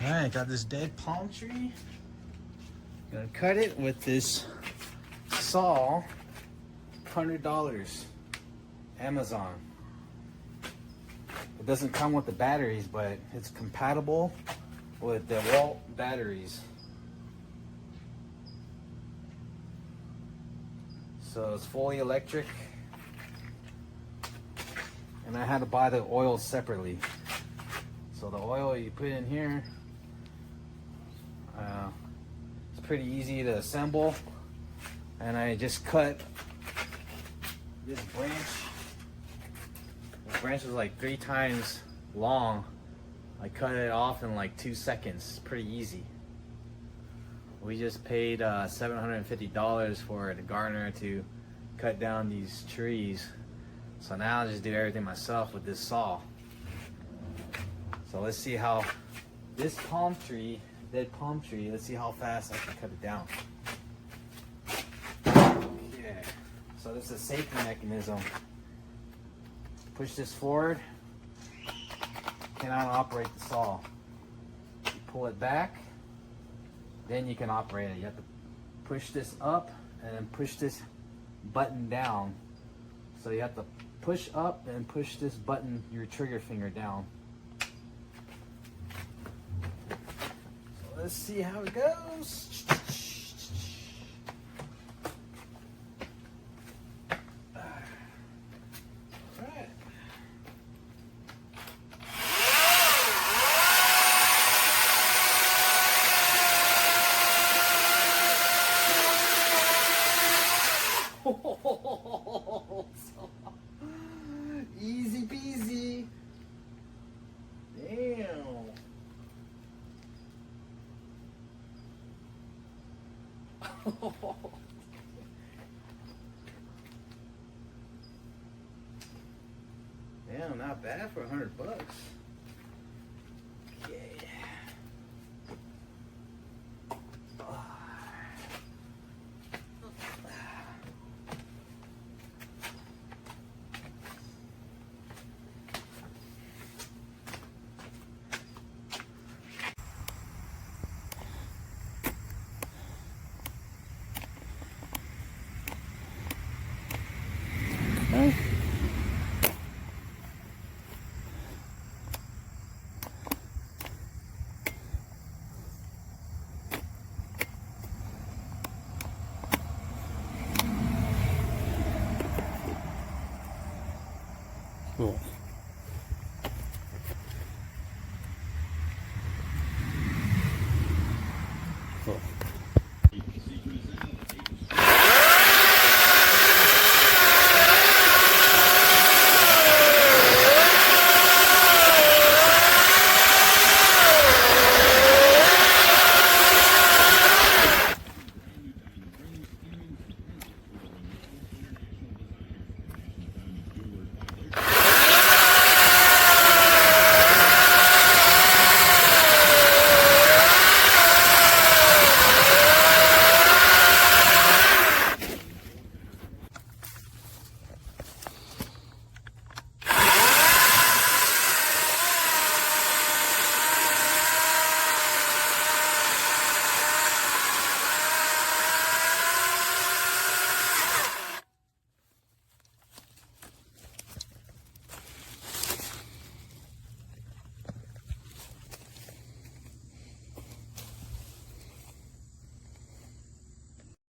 Alright, got this dead palm tree. Gonna cut it with this saw. $100. Amazon. It doesn't come with the batteries, but it's compatible with the Walt batteries. So it's fully electric. And I had to buy the oil separately. So the oil you put in here, it's pretty easy to assemble. And I just cut this branch. The branch was like 3 times long. I cut it off in like 2 seconds. It's pretty easy. We just paid $750 for the gardener to cut down these trees. So now I just do everything myself with this saw. So let's see how this palm tree, dead palm tree, let's see how fast I can cut it down. Yeah. So this is a safety mechanism. Push this forward. Cannot operate the saw. You pull it back, then you can operate it. You have to push this up and then push this button down. So you have to push up and push this button, your trigger finger down. So let's see how it goes. Alright. Easy peasy. Damn. Damn, not bad for $100.